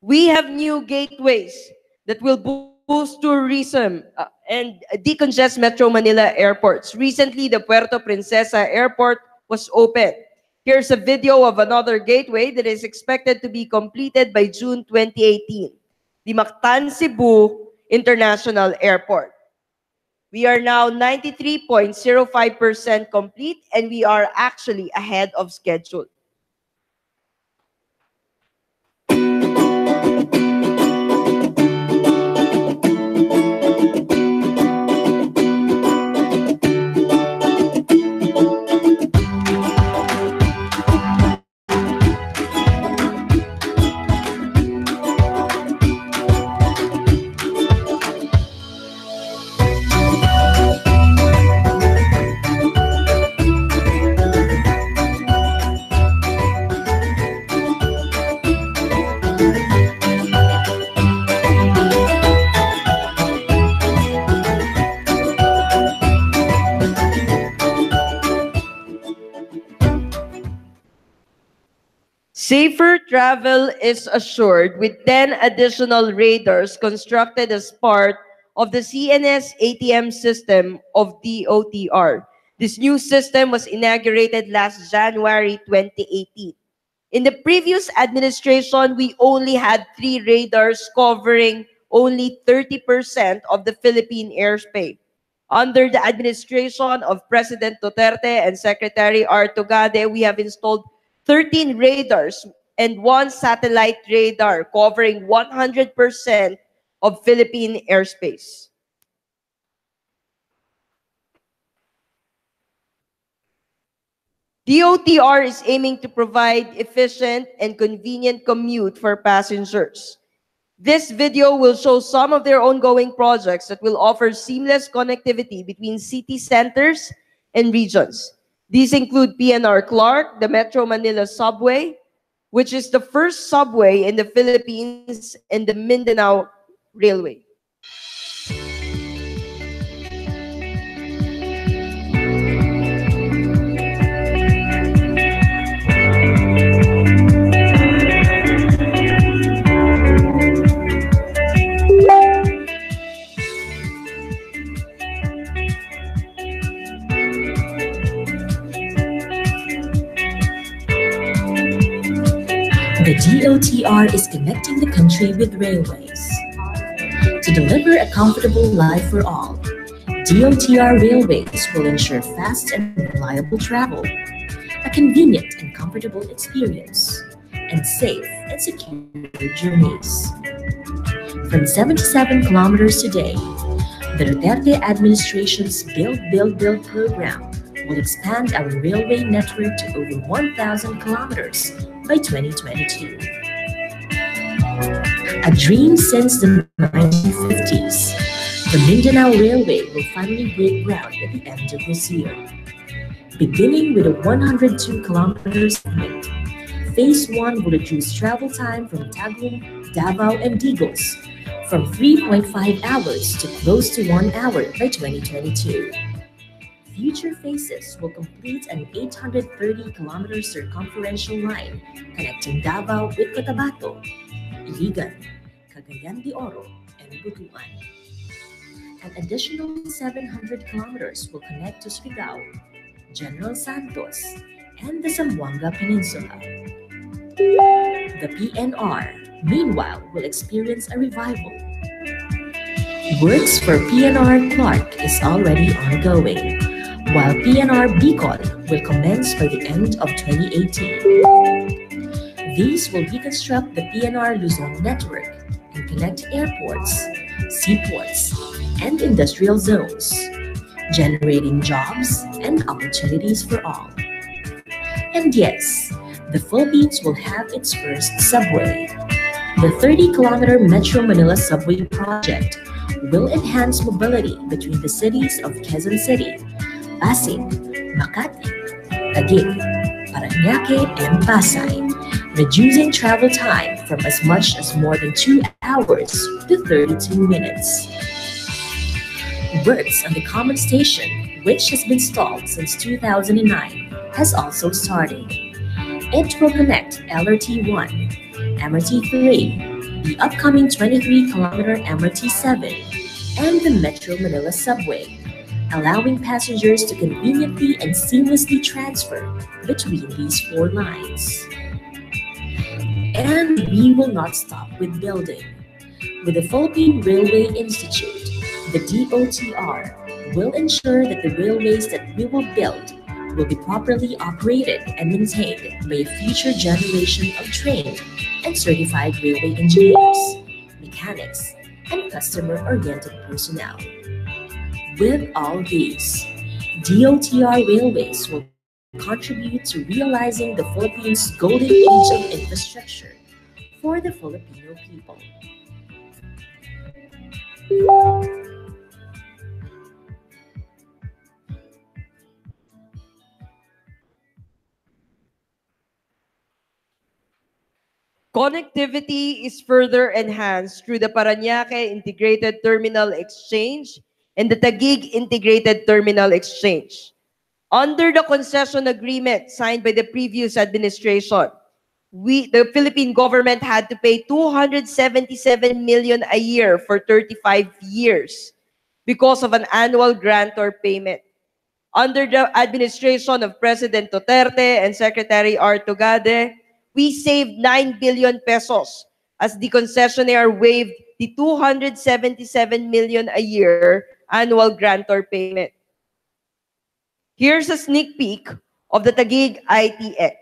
We have new gateways that will boost tourism and decongest Metro Manila airports. Recently, the Puerto Princesa Airport was opened. Here's a video of another gateway that is expected to be completed by June 2018, the Mactan Cebu International Airport. We are now 93.05% complete, and we are actually ahead of schedule. Safer travel is assured with 10 additional radars constructed as part of the CNS ATM system of DOTR. This new system was inaugurated last January 2018. In the previous administration, we only had 3 radars covering only 30% of the Philippine airspace. Under the administration of President Duterte and Secretary Artugade, we have installed 13 radars and 1 satellite radar covering 100% of Philippine airspace. DOTR is aiming to provide efficient and convenient commute for passengers. This video will show some of their ongoing projects that will offer seamless connectivity between city centers and regions. These include PNR Clark, the Metro Manila Subway, which is the first subway in the Philippines, and the Mindanao Railway. The DOTR is connecting the country with railways. To deliver a comfortable life for all, DOTR Railways will ensure fast and reliable travel, a convenient and comfortable experience, and safe and secure journeys. From 77 kilometers today, the Duterte administration's Build, Build, Build program will expand our railway network to over 1,000 kilometers by 2022. A dream since the 1950s, the Mindanao Railway will finally break ground at the end of this year. Beginning with a 102-kilometer segment, Phase 1 will reduce travel time from Tagum, Davao, and Digos from 3.5 hours to close to 1 hour by 2022. Future phases will complete an 830-kilometer circumferential line connecting Davao with Cotabato, Iligan, Cagayan de Oro, and Butuan. An additional 700 kilometers will connect to Surigao, General Santos, and the Zamboanga Peninsula. The PNR, meanwhile, will experience a revival. Works for PNR Clark is already ongoing, while PNR Bicol will commence by the end of 2018. These will reconstruct the PNR Luzon network and connect airports, seaports, and industrial zones, generating jobs and opportunities for all. And yes, the Philippines will have its first subway. The 30-kilometer Metro Manila Subway project will enhance mobility between the cities of Quezon City, Pasig, Makati, Taguig, Parañaque, and Pasay, reducing travel time from as much as more than 2 hours to 32 minutes. Works on the common station, which has been stalled since 2009, has also started. It will connect LRT 1, MRT 3, the upcoming 23-kilometer MRT-7, and the Metro Manila subway, allowing passengers to conveniently and seamlessly transfer between these four lines. And we will not stop with building. With the Philippine Railway Institute, the DOTR will ensure that the railways that we will build will be properly operated and maintained by a future generation of trained and certified railway engineers, mechanics, and customer-oriented personnel. With all these, DOTR Railways will contribute to realizing the Philippines' golden age of infrastructure for the Filipino people. Connectivity is further enhanced through the Parañaque Integrated Terminal Exchange and the Taguig Integrated Terminal Exchange. Under the concession agreement signed by the previous administration, the Philippine government had to pay 277 million a year for 35 years because of an annual grantor payment. Under the administration of President Duterte and Secretary Artugade, we saved 9 billion pesos as the concessionaire waived the 277 million a year annual grantor payment. Here's a sneak peek of the Taguig ITX.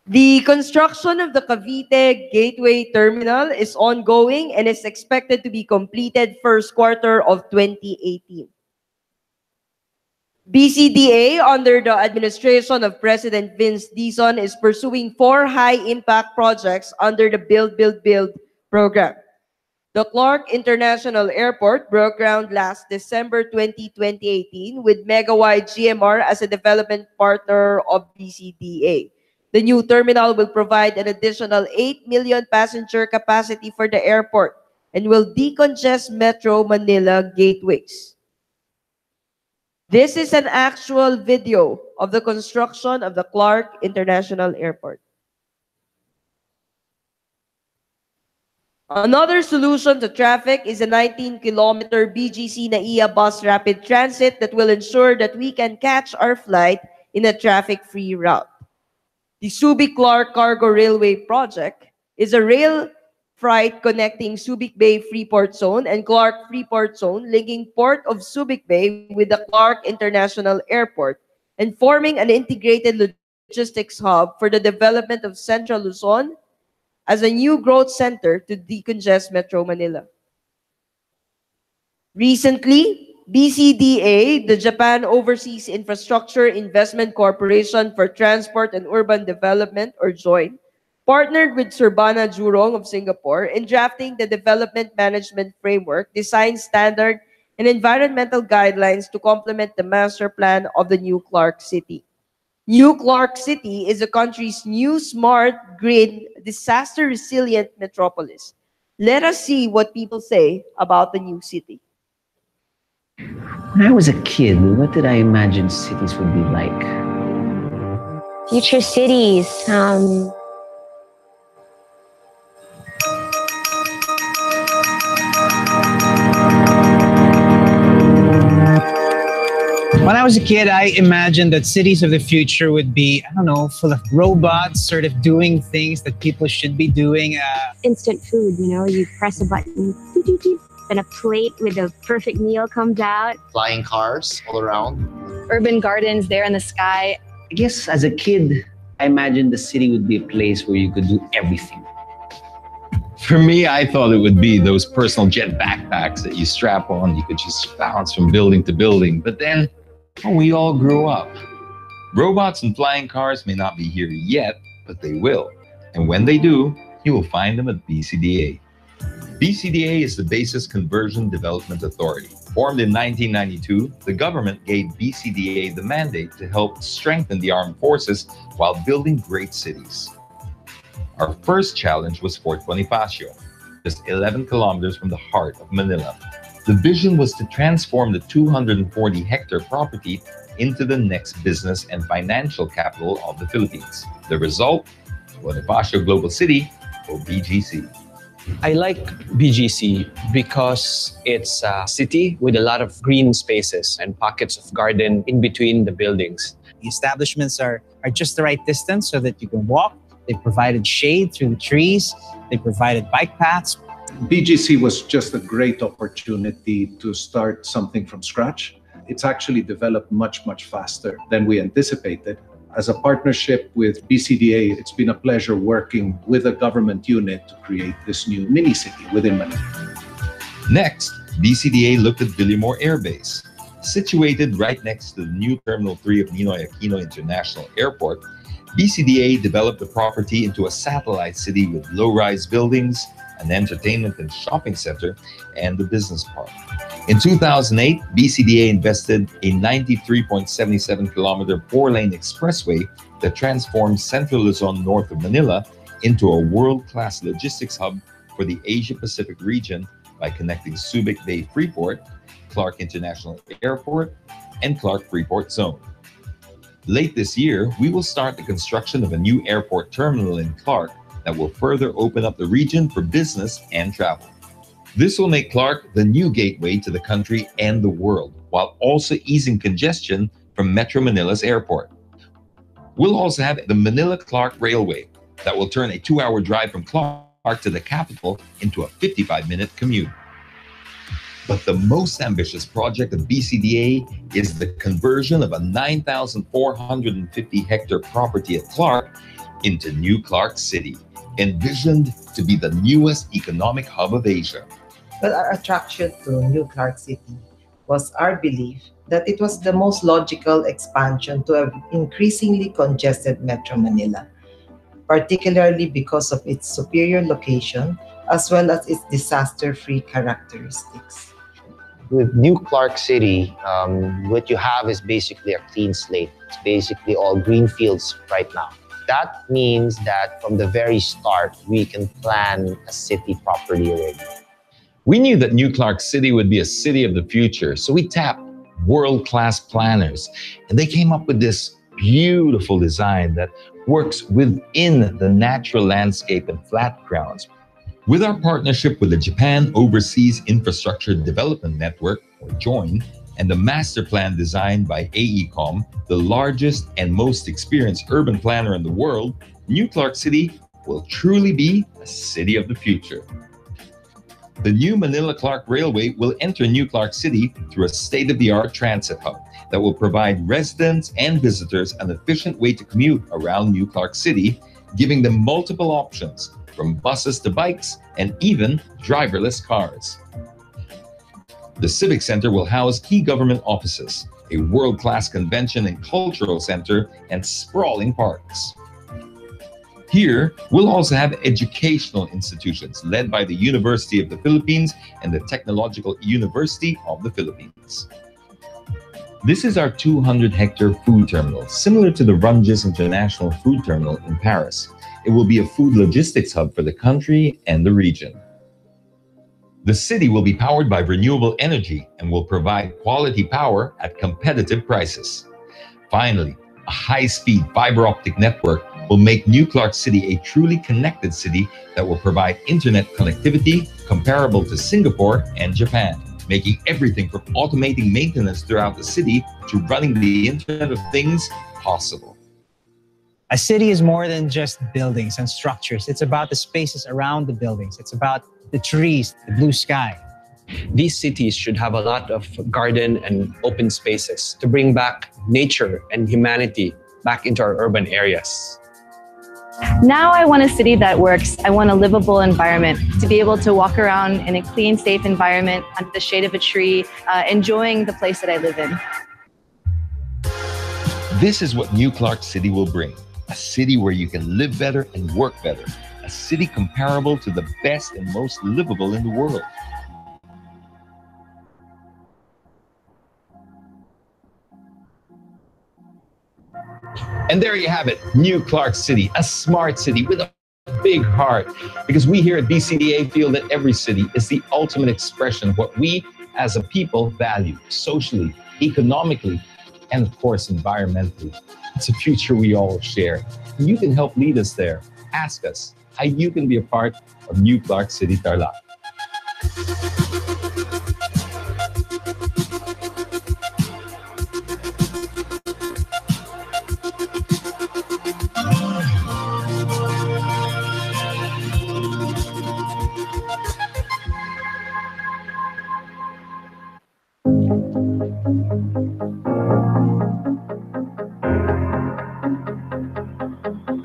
The construction of the Cavite Gateway Terminal is ongoing and is expected to be completed first quarter of 2018. BCDA, under the administration of President Vince Dizon, is pursuing 4 high-impact projects under the Build, Build, Build program. The Clark International Airport broke ground last December 2018 with Megawide GMR as a development partner of BCDA. The new terminal will provide an additional 8 million passenger capacity for the airport and will decongest Metro Manila gateways. This is an actual video of the construction of the Clark International Airport. Another solution to traffic is a 19-kilometer BGC NAIA bus rapid transit that will ensure that we can catch our flight in a traffic-free route. The Subic-Clark Cargo Railway Project is a rail freight connecting Subic Bay Freeport Zone and Clark Freeport Zone, linking Port of Subic Bay with the Clark International Airport and forming an integrated logistics hub for the development of Central Luzon as a new growth center to decongest Metro Manila. Recently, BCDA, the Japan Overseas Infrastructure Investment Corporation for Transport and Urban Development, or JOIN, partnered with Surbana Jurong of Singapore in drafting the Development Management Framework, design standard, and environmental guidelines to complement the master plan of the new Clark City. New Clark City is the country's new smart, green, disaster-resilient metropolis. Let us see what people say about the new city. When I was a kid, what did I imagine cities would be like? Future cities. When I was a kid, I imagined that cities of the future would be, I don't know, full of robots, sort of doing things that people should be doing. Instant food, you press a button, and a plate with a perfect meal comes out. Flying cars all around. Urban gardens there in the sky. I guess as a kid, I imagined the city would be a place where you could do everything. For me, I thought it would be those personal jet backpacks that you strap on. You could just bounce from building to building. But then we all grew up. Robots and flying cars may not be here yet, but they will. And when they do, you will find them at BCDA. BCDA is the Basis Conversion Development Authority. Formed in 1992, the government gave BCDA the mandate to help strengthen the armed forces while building great cities. Our first challenge was Fort Bonifacio, just 11 kilometers from the heart of Manila. The vision was to transform the 240-hectare property into the next business and financial capital of the Philippines. The result, Bonifacio Global City, or BGC. I like BGC because it's a city with a lot of green spaces and pockets of garden in between the buildings. The establishments are just the right distance so that you can walk. They provided shade through the trees. They provided bike paths. BGC was just a great opportunity to start something from scratch. It's actually developed much, much faster than we anticipated. As a partnership with BCDA, it's been a pleasure working with a government unit to create this new mini-city within Manila. Next, BCDA looked at Villamor Air Base. Situated right next to the new Terminal 3 of Ninoy Aquino International Airport, BCDA developed the property into a satellite city with low-rise buildings, an entertainment and shopping center, and the business park. In 2008, BCDA invested a 93.77-kilometer four-lane expressway that transformed Central Luzon north of Manila into a world-class logistics hub for the Asia-Pacific region by connecting Subic Bay Freeport, Clark International Airport, and Clark Freeport Zone. Late this year, we will start the construction of a new airport terminal in Clark that will further open up the region for business and travel. This will make Clark the new gateway to the country and the world, while also easing congestion from Metro Manila's airport. We'll also have the Manila-Clark Railway that will turn a 2-hour drive from Clark to the capital into a 55-minute commute. But the most ambitious project of BCDA is the conversion of a 9,450-hectare property at Clark into New Clark City, envisioned to be the newest economic hub of Asia. Well, our attraction to New Clark City was our belief that it was the most logical expansion to an increasingly congested Metro Manila, particularly because of its superior location as well as its disaster-free characteristics. With New Clark City, what you have is basically a clean slate. It's basically all green fields right now. That means that from the very start, we can plan a city properly already. We knew that New Clark City would be a city of the future, so we tapped world-class planners, and they came up with this beautiful design that works within the natural landscape and flat grounds. With our partnership with the Japan Overseas Infrastructure Development Network, or JOIN, and the master plan designed by AECOM, the largest and most experienced urban planner in the world, New Clark City will truly be a city of the future. The new Manila-Clark Railway will enter New Clark City through a state-of-the-art transit hub that will provide residents and visitors an efficient way to commute around New Clark City, giving them multiple options, from buses to bikes and even driverless cars. The Civic Center will house key government offices, a world-class convention and cultural center, and sprawling parks. Here, we'll also have educational institutions led by the University of the Philippines and the Technological University of the Philippines. This is our 200-hectare food terminal, similar to the Runges International Food Terminal in Paris. It will be a food logistics hub for the country and the region. The city will be powered by renewable energy and will provide quality power at competitive prices. Finally, a high-speed fiber optic network will make New Clark City a truly connected city that will provide internet connectivity comparable to Singapore and Japan, making everything from automating maintenance throughout the city to running the Internet of Things possible. A city is more than just buildings and structures. It's about the spaces around the buildings. It's about the trees, the blue sky. These cities should have a lot of garden and open spaces to bring back nature and humanity back into our urban areas. Now I want a city that works. I want a livable environment, to be able to walk around in a clean, safe environment under the shade of a tree, enjoying the place that I live in. This is what New Clark City will bring. A city where you can live better and work better. A city comparable to the best and most livable in the world. And there you have it, New Clark City, a smart city with a big heart. Because we here at BCDA feel that every city is the ultimate expression of what we as a people value, socially, economically, and of course, environmentally. It's a future we all share. And you can help lead us there. Ask us how you can be a part of New Clark City, Tarlac.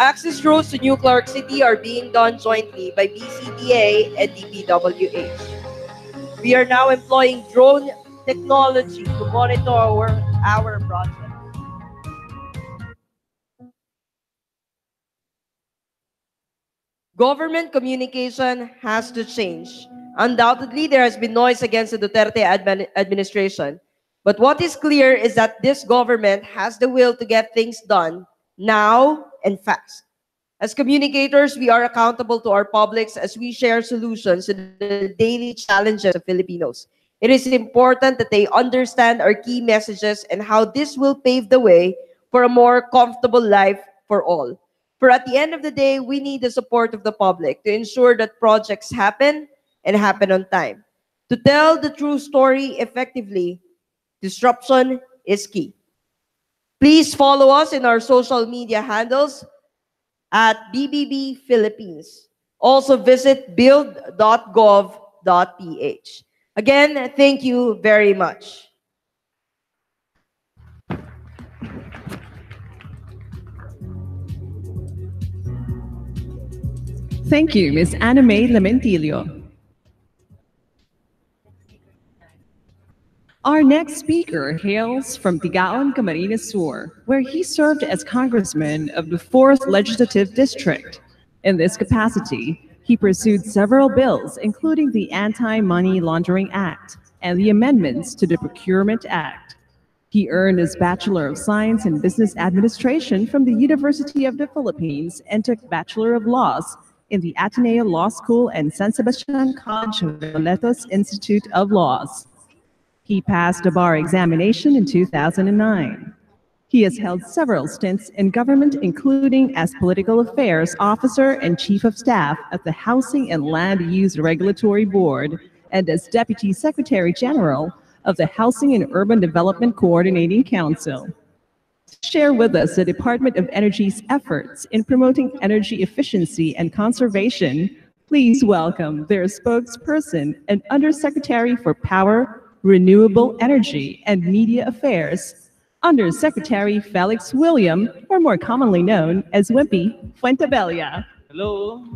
Access roads to New Clark City are being done jointly by BCDA and DPWH. We are now employing drone technology to monitor our project. Government communication has to change. Undoubtedly, there has been noise against the Duterte administration. But what is clear is that this government has the will to get things done now and fast. As communicators, we are accountable to our publics as we share solutions to the daily challenges of Filipinos. It is important that they understand our key messages and how this will pave the way for a more comfortable life for all. For at the end of the day, we need the support of the public to ensure that projects happen and happen on time. To tell the true story effectively, disruption is key. Please follow us in our social media handles at BBB Philippines. Also visit build.gov.ph. Again, thank you very much. Thank you, Ms. Anna May Lamentilio. Our next speaker hails from Tigaon, Camarines Sur, where he served as congressman of the 4th Legislative District. In this capacity, he pursued several bills, including the Anti-Money Laundering Act and the amendments to the Procurement Act. He earned his Bachelor of Science in Business Administration from the University of the Philippines and took Bachelor of Laws in the Ateneo Law School and San Sebastian College of the Letos Institute of Laws. He passed a bar examination in 2009. He has held several stints in government, including as Political Affairs Officer and Chief of Staff at the Housing and Land Use Regulatory Board and as Deputy Secretary General of the Housing and Urban Development Coordinating Council. To share with us the Department of Energy's efforts in promoting energy efficiency and conservation, please welcome their spokesperson and Undersecretary for Power, Renewable Energy and Media Affairs, Undersecretary Felix William, or more commonly known as Wimpy Fuentebella. Hello.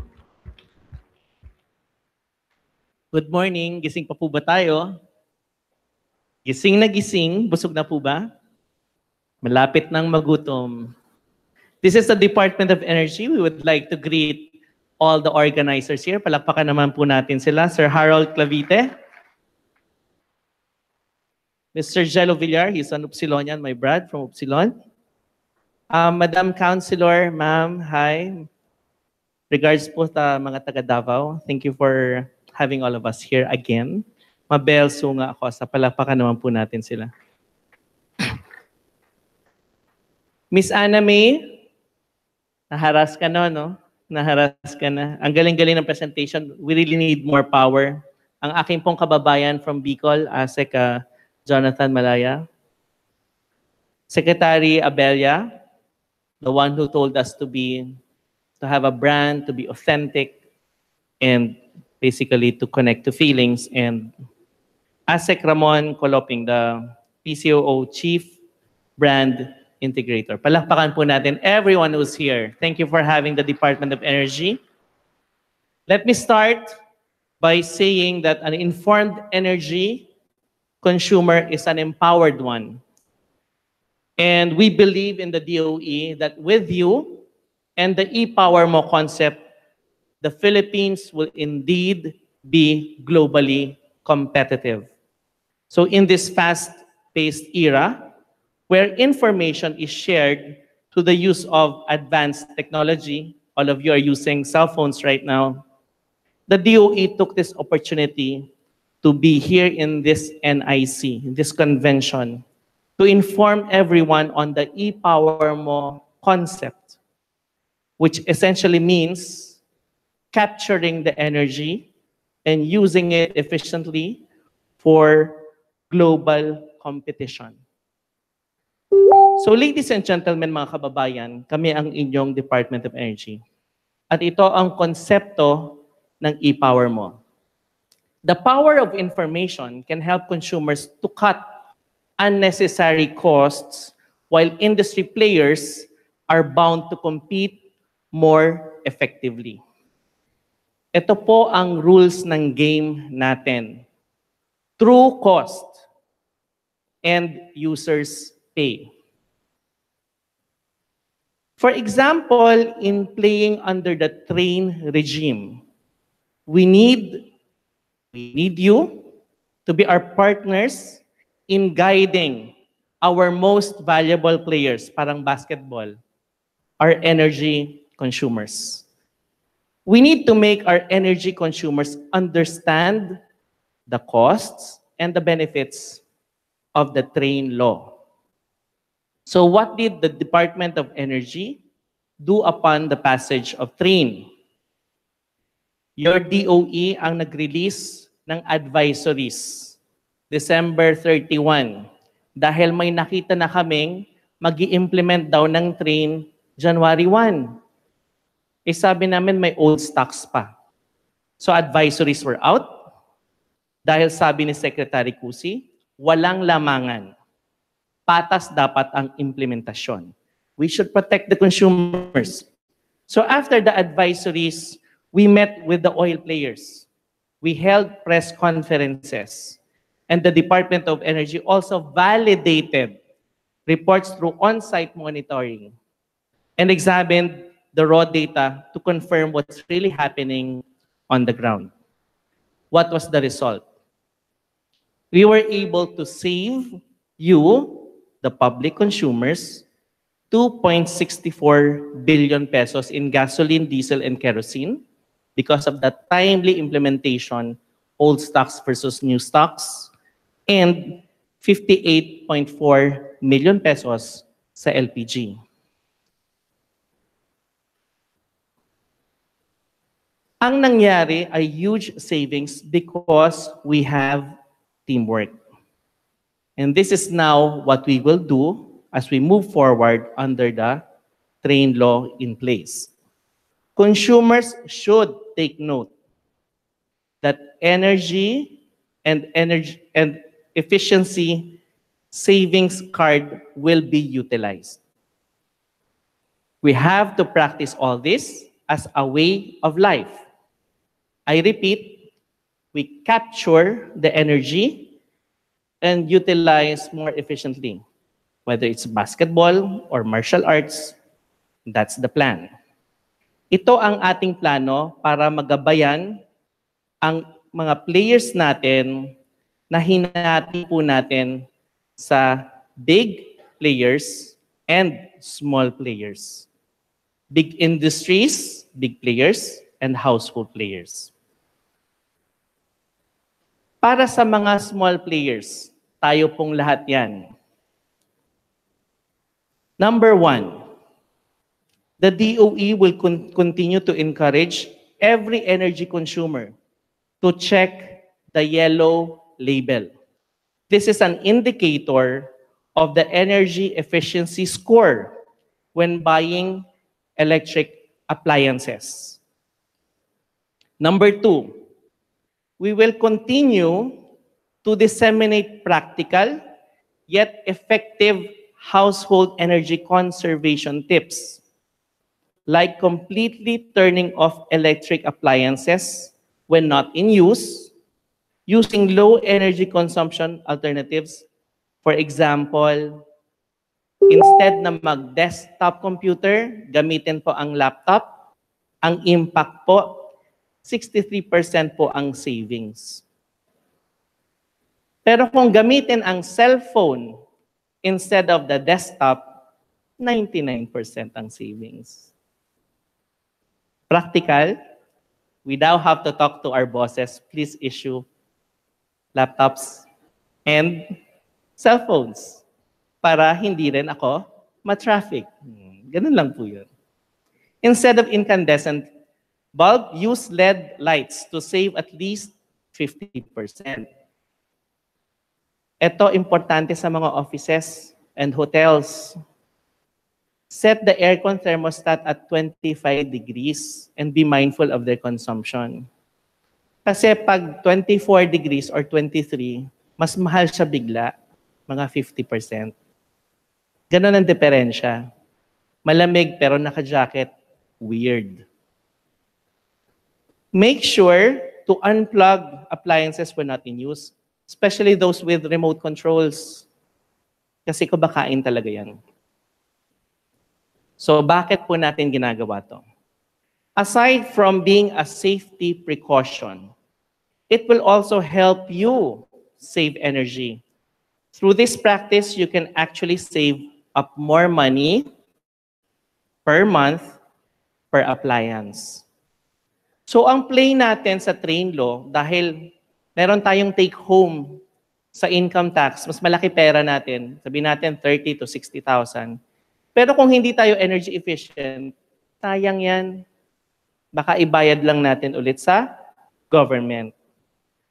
Good morning. Gising pa po ba tayo? Gising na gising. Busog na po ba? Malapit nang magutom. This is the Department of Energy. We would like to greet all the organizers here. Palakpakan naman po natin sila. Sir Harold Clavite. Mr. Jello Villar, he's an Upsilonian, my brad from Upsilon. Madam Councilor, ma'am, hi. Regards po sa mga taga Davao. Thank you for having all of us here again. Mabel, Sunga, Acosta, palakpakan naman po natin sila. Miss Anna May, naharas ka na, no? Naharas ka na. Ang galing-galing ng presentation. We really need more power. Ang aking pong kababayan from Bicol, ASEC Jonathan Malaya. Secretary Abelia, the one who told us to have a brand, to be authentic, and basically to connect to feelings. And ASEC Ramon Coloping, the PCOO Chief Brand Integrator. Palakpakan po natin everyone who's here. Thank you for having the Department of Energy. Let me start by saying that an informed energy consumer is an empowered one. And we believe in the DOE that with you and the e-power mo concept, the Philippines will indeed be globally competitive. So in this fast-paced era, where information is shared through the use of advanced technology, all of you are using cell phones right now, the DOE took this opportunity to be here in this NIC, this convention, to inform everyone on the e-power mo concept, which essentially means capturing the energy and using it efficiently for global competition. So ladies and gentlemen, mga kababayan, kami ang inyong Department of Energy. At ito ang konsepto ng e-power mo. The power of information can help consumers to cut unnecessary costs while industry players are bound to compete more effectively. Ito po ang rules ng game natin. True cost and users pay. For example, in playing under the train regime, we need you to be our partners in guiding our most valuable players, parang basketball, our energy consumers. We need to make our energy consumers understand the costs and the benefits of the train law. So what did the Department of Energy do upon the passage of train? Your DOE ang nag-release ng advisories December 31 dahil may nakita na kaming mag-i-implement daw ng train January 1. Eh sabi namin may old stocks pa. So advisories were out dahil sabi ni Secretary Cusi, walang lamangan. Patas dapat ang implementasyon. We should protect the consumers. So after the advisories, we met with the oil players. We held press conferences. And the Department of Energy also validated reports through on-site monitoring and examined the raw data to confirm what's really happening on the ground. What was the result? We were able to save you, the public consumers, 2.64 billion pesos in gasoline, diesel, and kerosene because of the timely implementation, old stocks versus new stocks, and 58.4 million pesos sa LPG. Ang nangyari ay huge savings because we have teamwork. And this is now what we will do as we move forward under the train law in place. Consumers should take note that energy and efficiency savings card will be utilized. We have to practice all this as a way of life. I repeat, we capture the energy and utilize more efficiently, whether it's basketball or martial arts, That's the plan. Ito ang ating plano para magabayan ang mga players natin na hinati po natin sa big players and small players. Big industries, big players, and household players. Para sa mga small players, tayo pong lahat yan. Number one, the DOE will continue to encourage every energy consumer to check the yellow label. This is an indicator of the energy efficiency score when buying electric appliances. Number two, we will continue to disseminate practical yet effective household energy conservation tips, like completely turning off electric appliances when not in use, using low energy consumption alternatives. For example, instead na mag-desktop computer, gamitin po ang laptop. Ang impact po, 63% po ang savings. Pero kung gamitin ang cellphone instead of the desktop, 99% ang savings. Practical, we now have to talk to our bosses, please issue laptops and cell phones para hindi rin ako ma-traffic. Ganun lang po yun. Instead of incandescent bulb, use LED lights to save at least 50%. Ito, importante sa mga offices and hotels. Set the aircon thermostat at 25 degrees and be mindful of their consumption. Kasi pag 24 degrees or 23, mas mahal siya bigla, mga 50%. Ganon ang diferensya. Malamig pero naka-jacket, weird. Make sure to unplug appliances when not in use, especially those with remote controls. Kasi kumakain talaga yan. So bakit po natin ginagawa to? Aside from being a safety precaution, it will also help you save energy. Through this practice, you can actually save up more money per month per appliance. So ang play natin sa train law, dahil meron tayong take home sa income tax, mas malaki pera natin, sabihin natin 30 to 60,000. Pero kung hindi tayo energy efficient, sayang yan. Baka ibayad lang natin ulit sa government.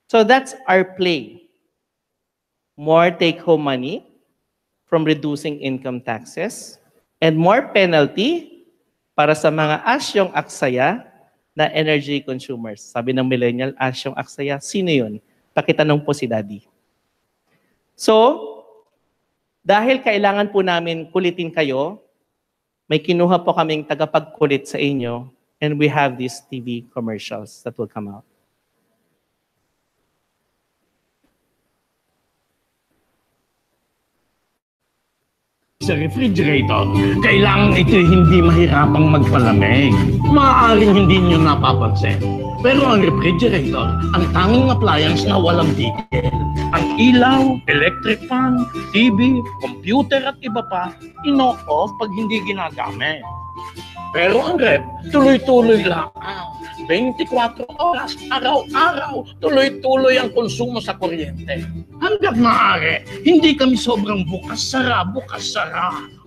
So that's our play. More take-home money from reducing income taxes and more penalty para sa mga asyong aksaya na energy consumers. Sabi ng millennial, asyong aksaya, sino yun? Pakitanong po si Daddy. So, dahil kailangan po namin kulitin kayo, may kinuha po kaming tagapagkulit sa inyo, and we have these TV commercials that will come out. Sa refrigerator, kailangan ito hindi mahirapang magpalamig. Maaaring hindi nyo napapansin. Pero ang refrigerator, ang tanging appliance na walang tigil. Ang ilaw, electric fan, TV, computer at iba pa, ino-off pag hindi ginagamit. Pero ang ref, tuloy-tuloy lang. 24 oras, araw-araw, tuloy-tuloy ang konsumo sa kuryente. Hanggat maaari, hindi kami sobrang bukas-sara.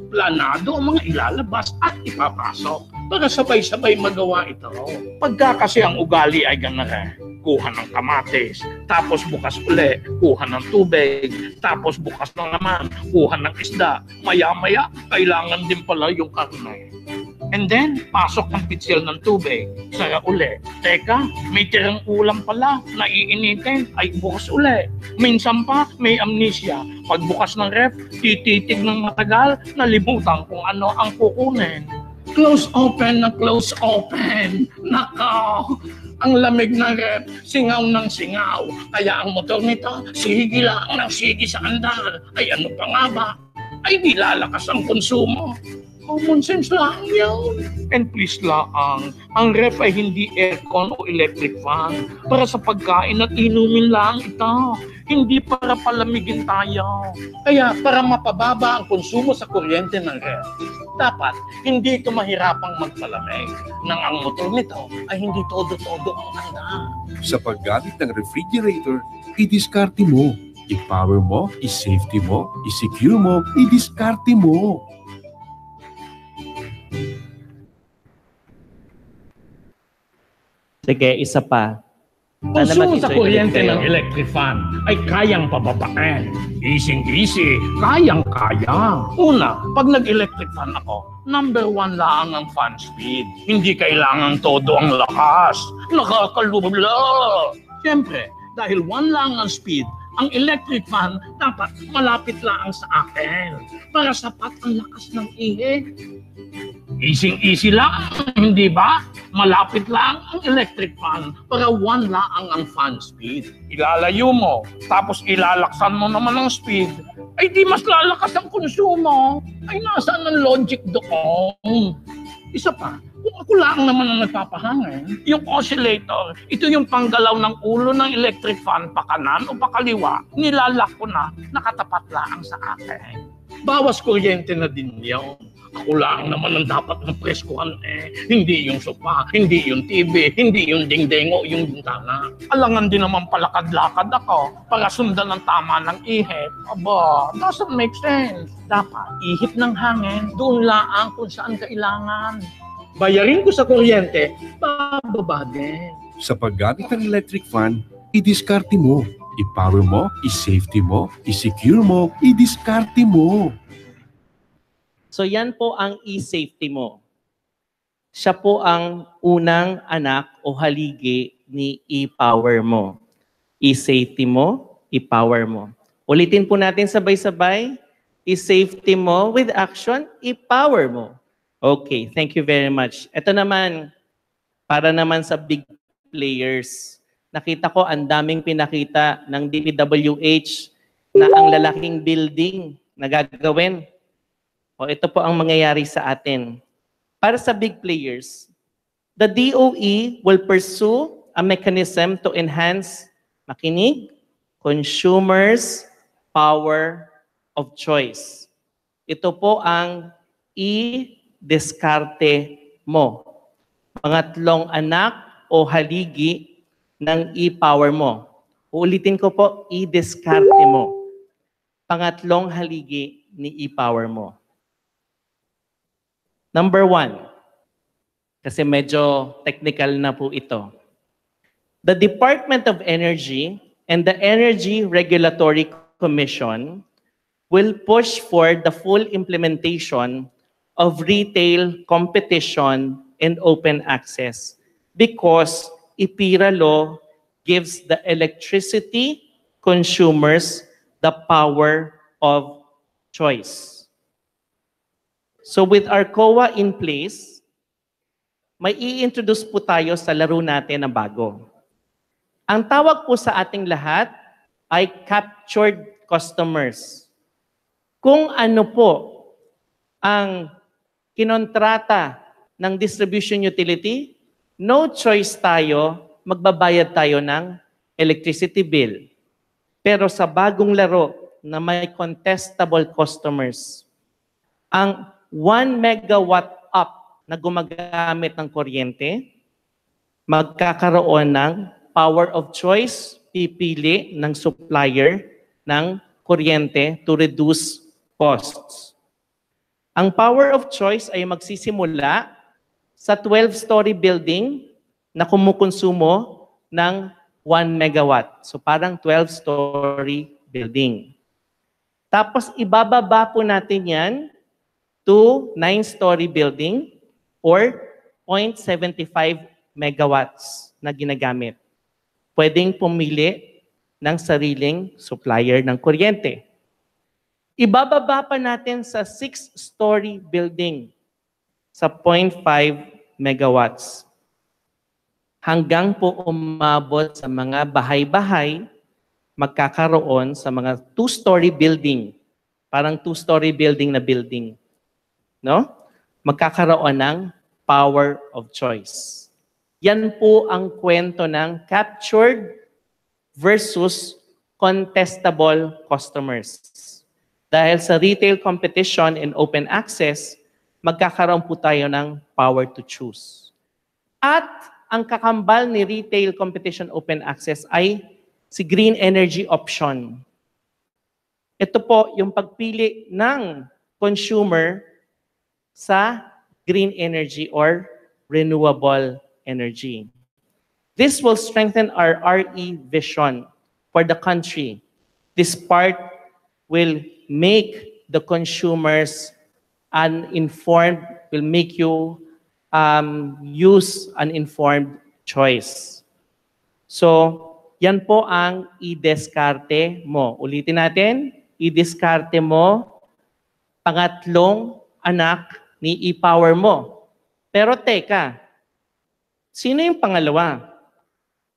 Planado ang mga ilalabas at ipapasok para sabay-sabay magawa ito. Pagka kasi ang ugali ay ganare, kuha ng kamatis, tapos bukas uli, kuha ng tubig, tapos bukas na naman, kuha ng isda. Maya-maya, kailangan din pala yung karne. And then, pasok ng pitsil ng tubig. Sara uli. Teka, may tirang ulam pala na iinitin. Ay, bukas uli. Minsan pa, may amnesia. Pagbukas ng ref, tititig ng matagal, nalimutan kung ano ang kukunin. Close open na close open. Nako! Ang lamig ng ref, singaw ng singaw. Kaya ang motor nito, sige lang ng sige sa andar. Ay ano pa nga ba? Ay di lalakas ang konsumo. Common sense lang yan. And please lang, ang ref ay hindi aircon o electric fan. Para sa pagkain at inumin lang ito. Hindi para palamigin tayo. Kaya para mapababa ang konsumo sa kuryente ng ref, dapat hindi ito mahirapang magpalamig nang ang motor nito ay hindi todo-todo ang handa. Sa paggamit ng refrigerator, i-diskarte mo. I-power mo, i-safety mo, i-secure mo, i-diskarte mo. Sige, isa pa. Konsumo sa kuryente ng electric fan ay kayang pababain. Easy-easy, kayang-kaya. Una, pag nag-electric fan ako, number 1 lang ang fan speed. Hindi kailangan todo ang lakas. Nakakalubla. Siyempre, dahil 1 lang ang speed, ang electric fan dapat malapit lang sa akin para sapat ang lakas ng ihi. Easy-easy lang, hindi ba? Malapit lang ang electric fan para 1 lang ang fan speed. Ilalayo mo, tapos ilalaksan mo naman ang speed, ay di mas lalakas ang konsumo. Ay nasaan ang logic doon? Isa pa, kung ako lang naman ang nagpapahangin, yung oscillator, ito yung panggalaw ng ulo ng electric fan pa kanan o pa kaliwa, nilalak ko na, nakatapat lang sa akin. Bawas kuryente na din yun. Ako lang naman ang dapat ng preskuhan Hindi yung sopa, hindi yung TV, hindi yung dingding o yung bintana. Alangan din naman palakad-lakad ako para sundan ang tama ng ihip. Aba, doesn't make sense. Dapat ihip ng hangin, doon lang kung saan kailangan. Bayarin ko sa kuryente, bababa din. Sa paggamit ng electric fan, i-diskarte mo. I-power mo, i-safety mo, i-secure mo, i-diskarte mo. So yan po ang e-safety mo. Siya po ang unang anak o haligi ni e-power mo. E-safety mo, e-power mo. Ulitin po natin sabay-sabay. E-safety mo with action, e-power mo. Okay, thank you very much. Ito naman, para naman sa big players. Nakita ko ang daming pinakita ng DPWH na ang lalaking building na gagawin. O ito po ang mangyayari sa atin. Para sa big players, the DOE will pursue a mechanism to enhance, makinig, consumers' power of choice. Ito po ang i-diskarte mo. Pangatlong anak o haligi ng e-power mo. Uulitin ko po, i-diskarte mo. Pangatlong haligi ni e-power mo. Number 1, kasi medyo technical na po ito. The Department of Energy and the Energy Regulatory Commission will push for the full implementation of retail competition and open access because IPIRA law gives the electricity consumers the power of choice. So with our COA in place, may i-introduce po tayo sa laro natin na bago. Ang tawag po sa ating lahat ay captured customers. Kung ano po ang kinontrata ng distribution utility, no choice tayo, magbabayad tayo ng electricity bill. Pero sa bagong laro na may contestable customers, ang 1 megawatt up na gumagamit ng kuryente, magkakaroon ng power of choice, pipili ng supplier ng kuryente to reduce costs. Ang power of choice ay magsisimula sa 12-story building na kumukonsumo ng 1 megawatt. So parang 12-story building. Tapos ibababa po natin yan to 9-story building or 0.75 megawatts na ginagamit. Pwedeng pumili ng sariling supplier ng kuryente. Ibababa pa natin sa 6-story building sa 0.5 megawatts. Hanggang po umabot sa mga bahay-bahay, magkakaroon sa mga 2-story building. Parang 2-story building na building. No? magkakaroon ng power of choice. Yan po ang kwento ng captured versus contestable customers. Dahil sa retail competition and open access, magkakaroon po tayo ng power to choose. At ang kakambal ni retail competition open access ay si green energy option. Ito po yung pagpili ng consumer sa green energy or renewable energy. This will strengthen our RE vision for the country. This part will make the consumers uninformed, will make you use an informed choice. So, yan po ang i-diskarte mo. Ulitin natin, i-diskarte mo, pangatlong anak ni e-power mo. Pero teka, sino yung pangalawa?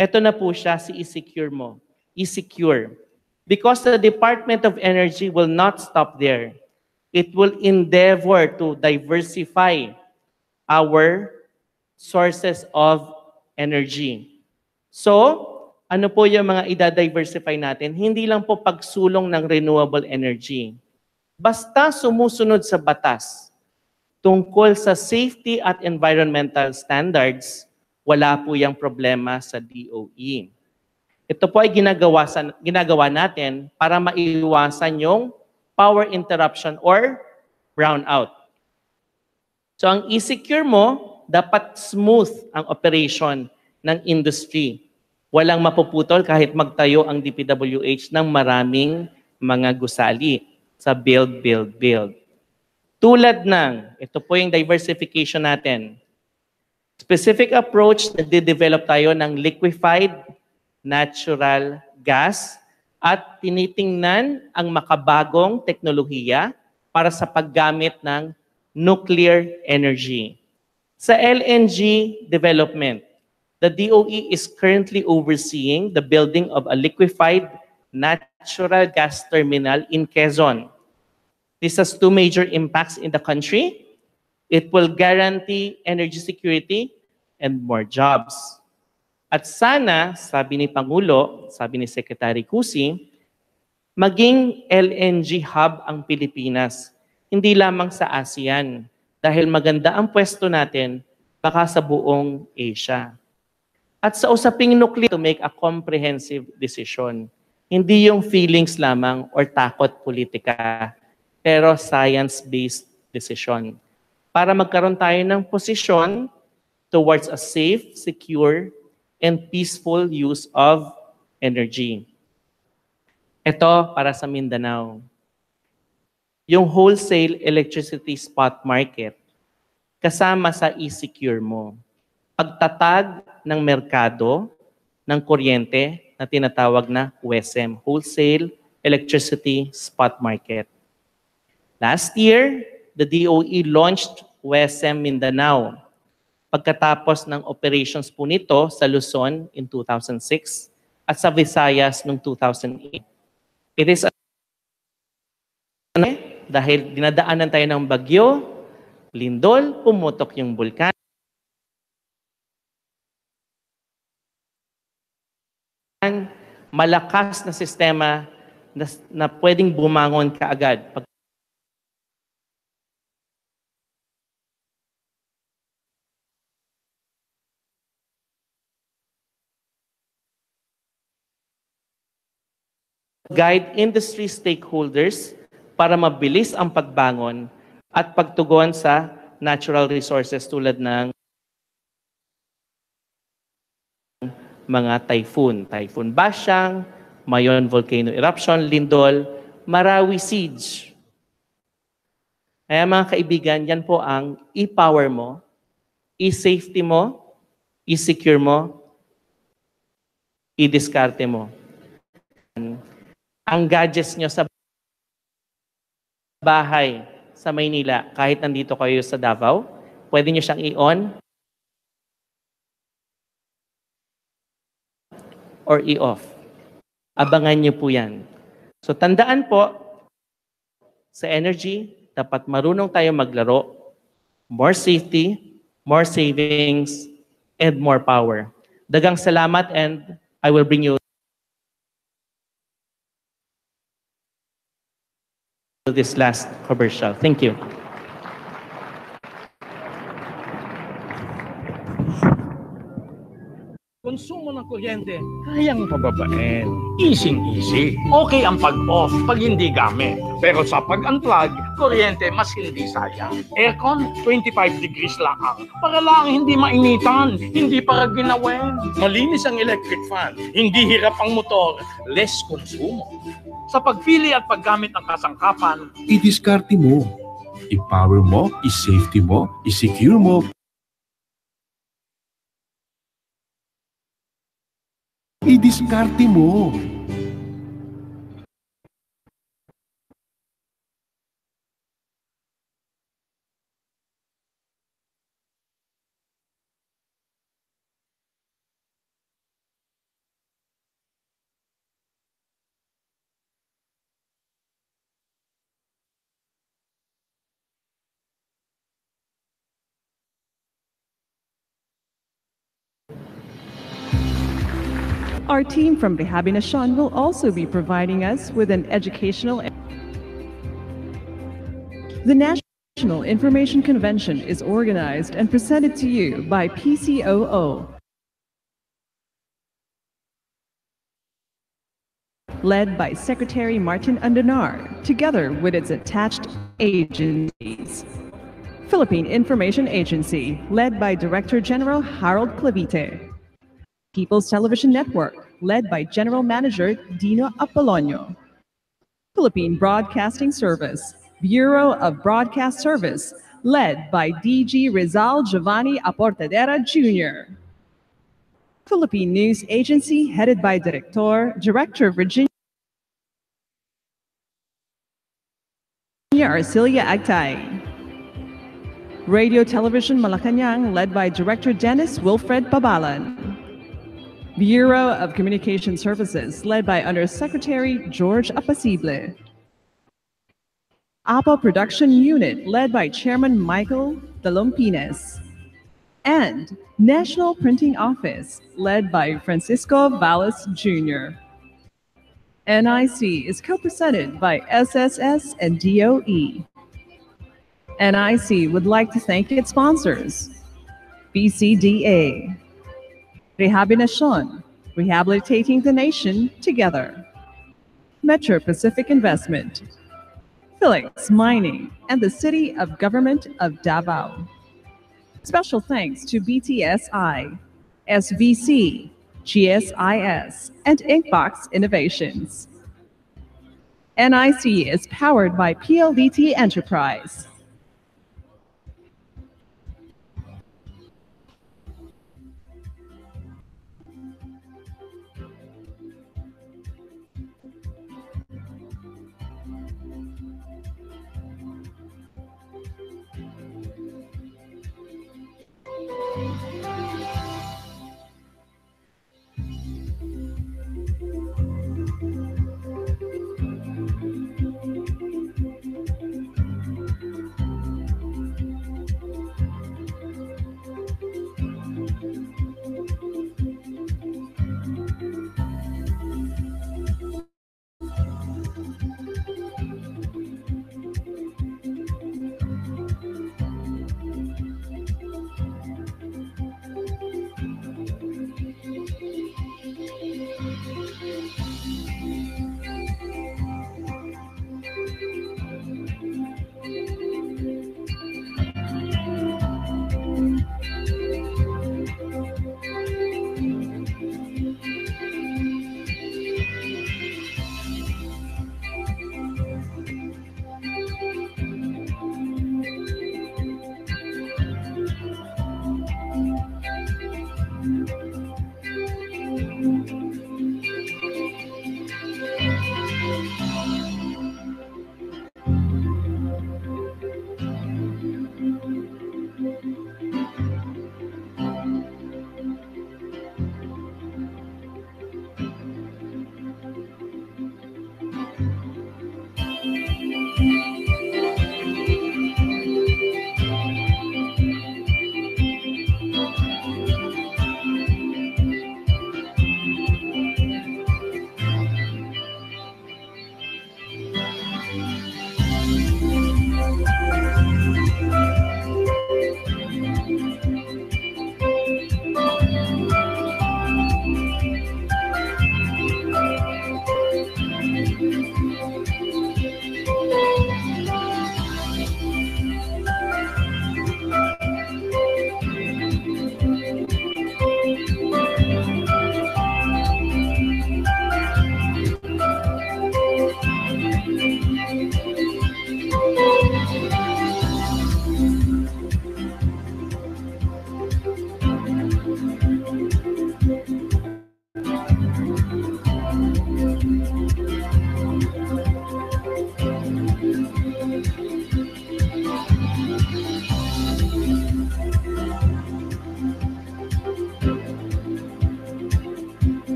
Ito na po siya, si e-secure mo. E-secure. Because the Department of Energy will not stop there. It will endeavor to diversify our sources of energy. So, ano po yung mga ida-diversify natin? Hindi lang po pagsulong ng renewable energy. Basta sumusunod sa batas tungkol sa safety at environmental standards, wala po yung problema sa DOE. Ito po ay ginagawa natin para maiwasan yung power interruption or brownout. So ang e-secure mo, dapat smooth ang operation ng industry. Walang mapuputol kahit magtayo ang DPWH ng maraming mga gusali sa build, build, build. Tulad ng, ito po yung diversification natin. Specific approach, nagde-develop tayo ng liquefied natural gas at tinitingnan ang makabagong teknolohiya para sa paggamit ng nuclear energy. Sa LNG development, the DOE is currently overseeing the building of a liquefied natural gas terminal in Quezon. This has two major impacts in the country. It will guarantee energy security and more jobs. At sana, sabi ni Pangulo, sabi ni Secretary Cusi, maging LNG hub ang Pilipinas, hindi lamang sa ASEAN, dahil maganda ang pwesto natin, baka sa buong Asia. At sa usaping nuclear, to make a comprehensive decision. Hindi yung feelings lamang or takot politika, pero science-based decision. Para magkaroon tayo ng posisyon towards a safe, secure, and peaceful use of energy. Ito para sa Mindanao. Yung wholesale electricity spot market, kasama sa e-secure mo. Pagtatag ng merkado ng kuryente na tinatawag na WESM, Wholesale Electricity Spot Market. Last year, the DOE launched WESM Mindanao. Pagkatapos ng operations po nito sa Luzon in 2006 at sa Visayas noong 2008. It is dahil dinadaanan tayo ng bagyo, lindol, pumutok yung bulkan. Malakas na sistema na pwedeng bumangon kaagad. Guide industry stakeholders para mabilis ang pagbangon at pagtugon sa natural resources tulad ng mga typhoon. Typhoon Basyang, Mayon volcano eruption, Lindol, Marawi siege. Kaya mga kaibigan, yan po ang e-power mo, e-safety mo, e-secure mo, i-discarte mo. Ang gadgets nyo sa bahay sa Maynila, kahit nandito kayo sa Davao, pwede nyo siyang i-on or i-off. Abangan nyo po yan. So tandaan po, sa energy, dapat marunong tayo maglaro, more safety, more savings, and more power. Dagang salamat, and I will bring you this last commercial. Thank you. Konsumo ng kuryente, kayang pababain. Easy-easy. Okay ang pag-off pag hindi gamit. Pero sa pag-unplug, kuryente mas hindi sayang. Aircon, 25 degrees lang. Para lang hindi mainitan, hindi para ginawin. Malinis ang electric fan, hindi hirap ang motor, less konsumo. Sa pagpili at paggamit ng kasangkapan, I-diskarte mo. I-power mo, i-safety mo, i-secure mo, i-diskarte mo. Our team from Rehabilitation will also be providing us with an educational. The National Information Convention is organized and presented to you by PCOO, led by Secretary Martin Andanar, together with its attached agencies. Philippine Information Agency, led by Director General Harold Clavite. People's Television Network, led by General Manager Dino Apolonio. Philippine Broadcasting Service, Bureau of Broadcast Service, led by DG Rizal Giovanni Aportadera Jr. Philippine News Agency, headed by Director Virginia Arcilia Agtay. Radio Television Malacanang, led by Director Dennis Wilfred Babalan. Bureau of Communication Services, led by Undersecretary George Apacible. APA Production Unit, led by Chairman Michael Dalompines. And National Printing Office, led by Francisco Valles Jr. NIC is co-presented by SSS and DOE. NIC would like to thank its sponsors: BCDA, Rehabilitation, Rehabilitating the Nation Together, Metro Pacific Investment, Felix Mining, and the City of Government of Davao. Special thanks to BTSI, SVC, GSIS, and Inkbox Innovations. NIC is powered by PLDT Enterprise.